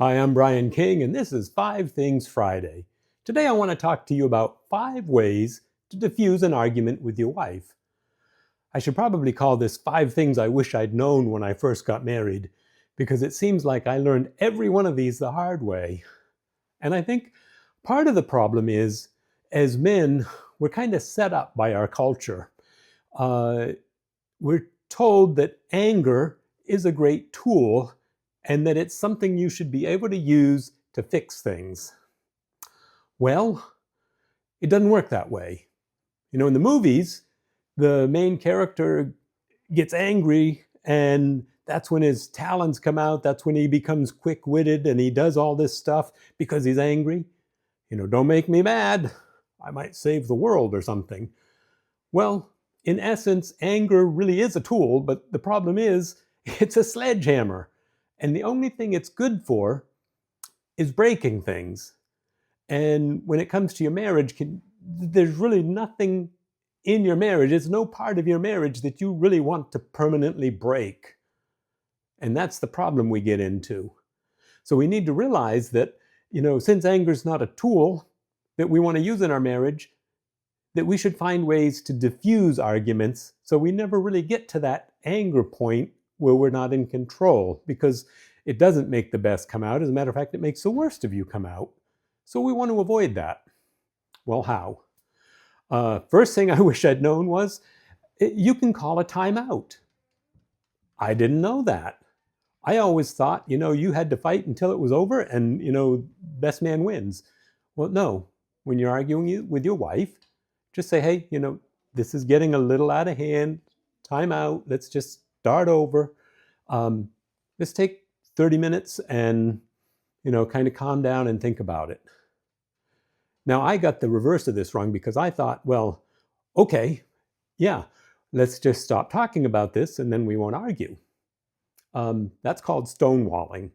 Hi, I'm Brian King, and this is 5 Things Friday. Today I want to talk to you about 5 ways to diffuse an argument with your wife. I should probably call this 5 Things I Wish I'd Known When I First Got Married, because it seems like I learned every one of these the hard way. And I think part of the problem is, as men, we're kind of set up by our culture. We're told that anger is a great tool and that it's something you should be able to use to fix things. Well, it doesn't work that way. In the movies, the main character gets angry and that's when his talents come out. That's when he becomes quick-witted and he does all this stuff because he's angry. Don't make me mad. I might save the world or something. Well, in essence, anger really is a tool, but the problem is it's a sledgehammer. And the only thing it's good for is breaking things. And when it comes to your marriage, there's really nothing in your marriage. There's no part of your marriage that you really want to permanently break. And that's the problem we get into. So we need to realize that, since anger is not a tool that we want to use in our marriage, that we should find ways to diffuse arguments so we never really get to that anger point where we're not in control, because it doesn't make the best come out. As a matter of fact, it makes the worst of you come out. So we want to avoid that. Well, how? First thing I wish I'd known was you can call a timeout. I didn't know that. I always thought, you had to fight until it was over and, best man wins. Well, no. When you're arguing with your wife, just say, hey, this is getting a little out of hand. Time out. Let's just start over. Let's take 30 minutes and, kind of calm down and think about it. Now, I got the reverse of this wrong because I thought, well, okay, yeah, let's just stop talking about this and then we won't argue. That's called stonewalling.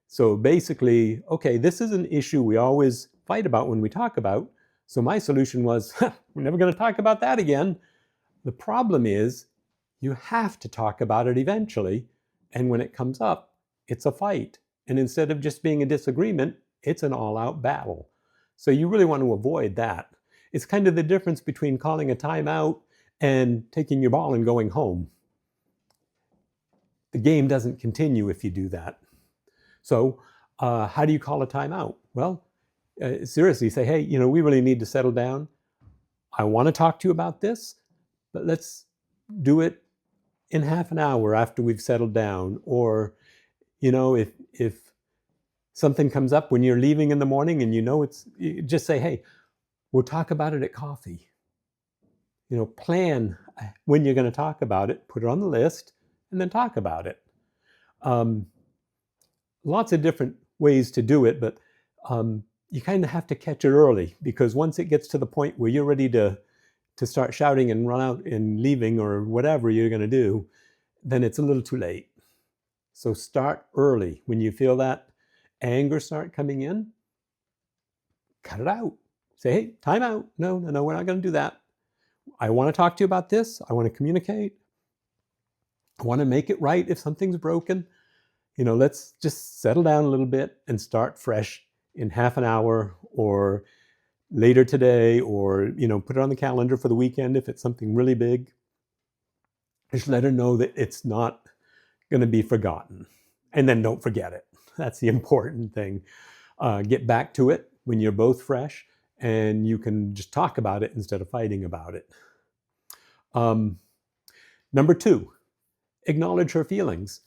So basically, okay, this is an issue we always fight about when we talk about. So my solution was, we're never going to talk about that again. The problem is, you have to talk about it eventually. And when it comes up, it's a fight. And instead of just being a disagreement, it's an all-out battle. So you really want to avoid that. It's kind of the difference between calling a timeout and taking your ball and going home. The game doesn't continue if you do that. So how do you call a timeout? Well, seriously, say, hey, we really need to settle down. I want to talk to you about this, but let's do it in half an hour after we've settled down. Or, if something comes up when you're leaving in the morning and you just say, hey, we'll talk about it at coffee. Plan when you're going to talk about it, put it on the list, and then talk about it. Lots of different ways to do it, but you kind of have to catch it early, because once it gets to the point where you're ready to start shouting and run out and leaving or whatever you're going to do, then it's a little too late. So start early. When you feel that anger start coming in, cut it out. Say, hey, time out. No, we're not going to do that. I want to talk to you about this. I want to communicate. I want to make it right if something's broken. Let's just settle down a little bit and start fresh in half an hour or later today, or, put it on the calendar for the weekend if it's something really big. Just let her know that it's not going to be forgotten. And then don't forget it. That's the important thing. Get back to it when you're both fresh and you can just talk about it instead of fighting about it. Number 2, acknowledge her feelings.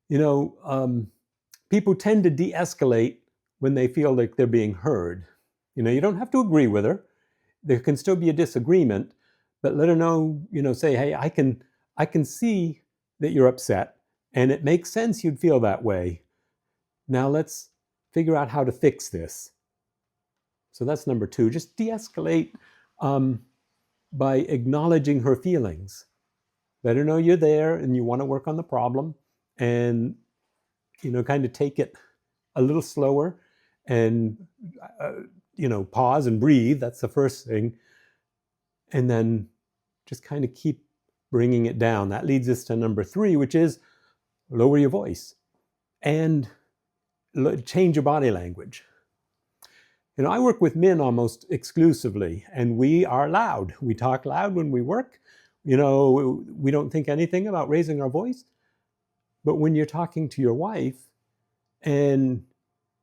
People tend to de-escalate when they feel like they're being heard. You don't have to agree with her. There can still be a disagreement, but let her know, say, hey, I can see that you're upset and it makes sense you'd feel that way. Now let's figure out how to fix this. So that's number 2. Just de-escalate by acknowledging her feelings. Let her know you're there and you want to work on the problem, and kind of take it a little slower and pause and breathe. That's the first thing. And then just kind of keep bringing it down. That leads us to number 3, which is lower your voice. And change your body language. I work with men almost exclusively, and we are loud. We talk loud when we work. We don't think anything about raising our voice. But when you're talking to your wife and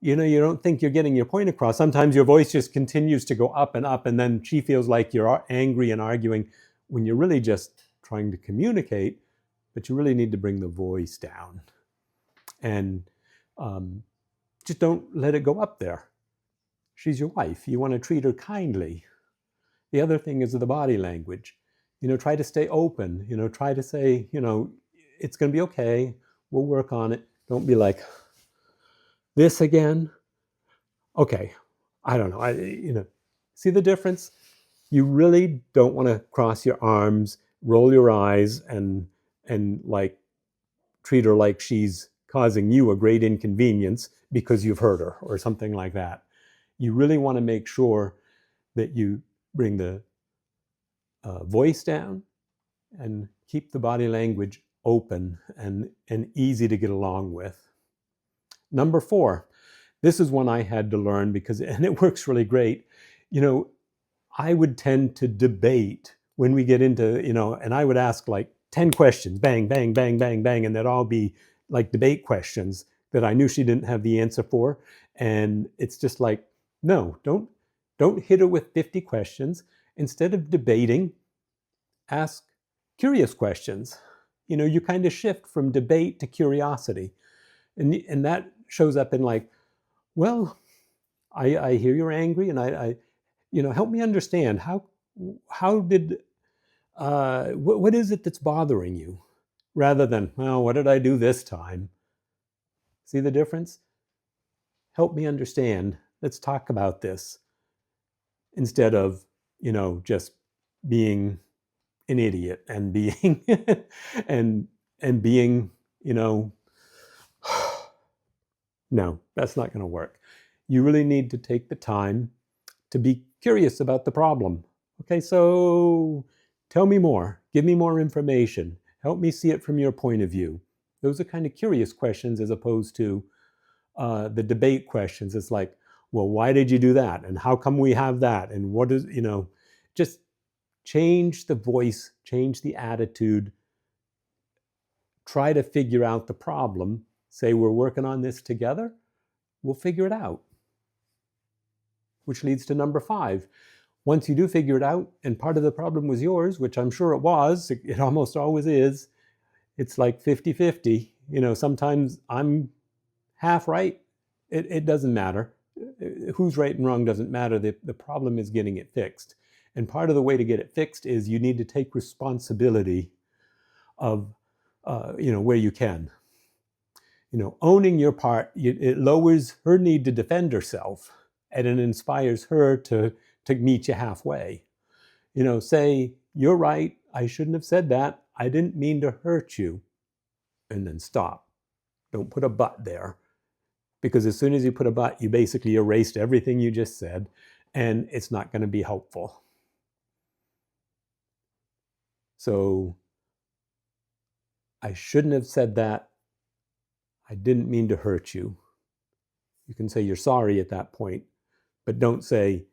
you don't think you're getting your point across, sometimes your voice just continues to go up, and then she feels like you're angry and arguing when you're really just trying to communicate, but you really need to bring the voice down. And just don't let it go up there. She's your wife. You want to treat her kindly. The other thing is the body language. Try to stay open. Try to say, it's going to be okay. We'll work on it. Don't be like, this again? Okay, I don't know. See the difference? You really don't want to cross your arms, roll your eyes, and like treat her like she's causing you a great inconvenience because you've hurt her or something like that. You really want to make sure that you bring the voice down and keep the body language open and easy to get along with. Number 4, this is one I had to learn and it works really great. I would tend to debate when we get into, and I would ask like 10 questions, bang, bang, bang, bang, bang, and they'd all be like debate questions that I knew she didn't have the answer for. And it's just like, no, don't hit her with 50 questions. Instead of debating, ask curious questions. You kind of shift from debate to curiosity. And that shows up in like, well, I hear you're angry, and I help me understand how did what is it that's bothering you, rather than, well, what did I do this time? See the difference? Help me understand. Let's talk about this, instead of just being an idiot and being and being no, that's not going to work. You really need to take the time to be curious about the problem. Okay, so tell me more. Give me more information. Help me see it from your point of view. Those are kind of curious questions, as opposed to the debate questions. It's like, well, why did you do that? And how come we have that? And what is, just change the voice, change the attitude. Try to figure out the problem. Say, we're working on this together. We'll figure it out. Which leads to number 5. Once you do figure it out, and part of the problem was yours, which I'm sure it was, it almost always is, it's like 50-50. Sometimes I'm half right. It doesn't matter. Who's right and wrong doesn't matter. The problem is getting it fixed. And part of the way to get it fixed is you need to take responsibility of, where you can. Owning your part, it lowers her need to defend herself, and it inspires her to meet you halfway. Say, you're right, I shouldn't have said that. I didn't mean to hurt you. And then stop. Don't put a but there. Because as soon as you put a but, you basically erased everything you just said, and it's not going to be helpful. So, I shouldn't have said that. I didn't mean to hurt you. You can say you're sorry at that point, but don't say,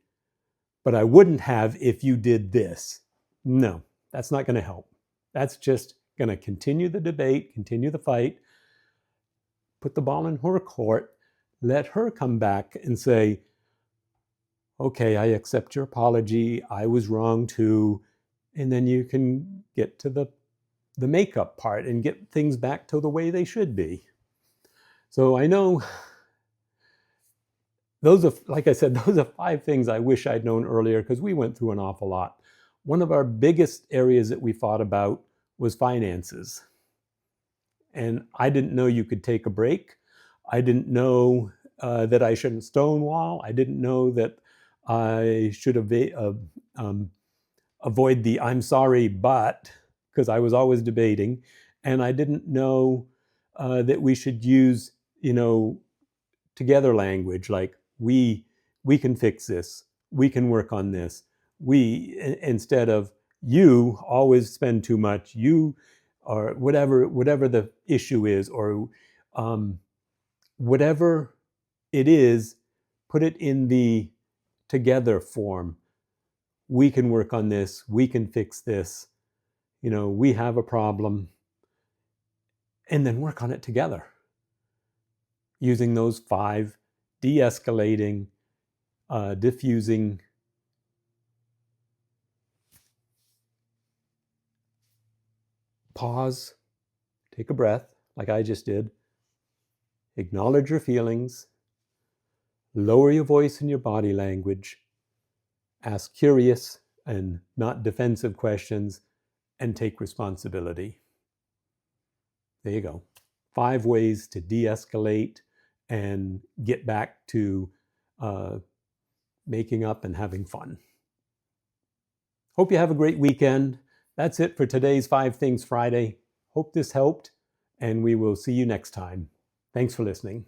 but I wouldn't have if you did this. No, that's not going to help. That's just going to continue the debate, continue the fight, put the ball in her court, let her come back and say, okay, I accept your apology. I was wrong too. And then you can get to the makeup part and get things back to the way they should be. So I know those are, like I said, those are 5 things I wish I'd known earlier, because we went through an awful lot. One of our biggest areas that we fought about was finances. And I didn't know you could take a break. I didn't know that I shouldn't stonewall. I didn't know that I should avoid the I'm sorry, but, because I was always debating. And I didn't know that we should use, together language, like we can fix this, we can work on this. Instead of you always spend too much, you, or whatever the issue is, or whatever it is, put it in the together form. We can work on this. We can fix this. We have a problem. And then work on it together using those 5 de-escalating, diffusing, pause, take a breath, like I just did, acknowledge your feelings, lower your voice and your body language, ask curious and not defensive questions, and take responsibility. There you go. 5 ways to de-escalate and get back to making up and having fun. Hope you have a great weekend. That's it for today's 5 Things Friday. Hope this helped, and we will see you next time. Thanks for listening.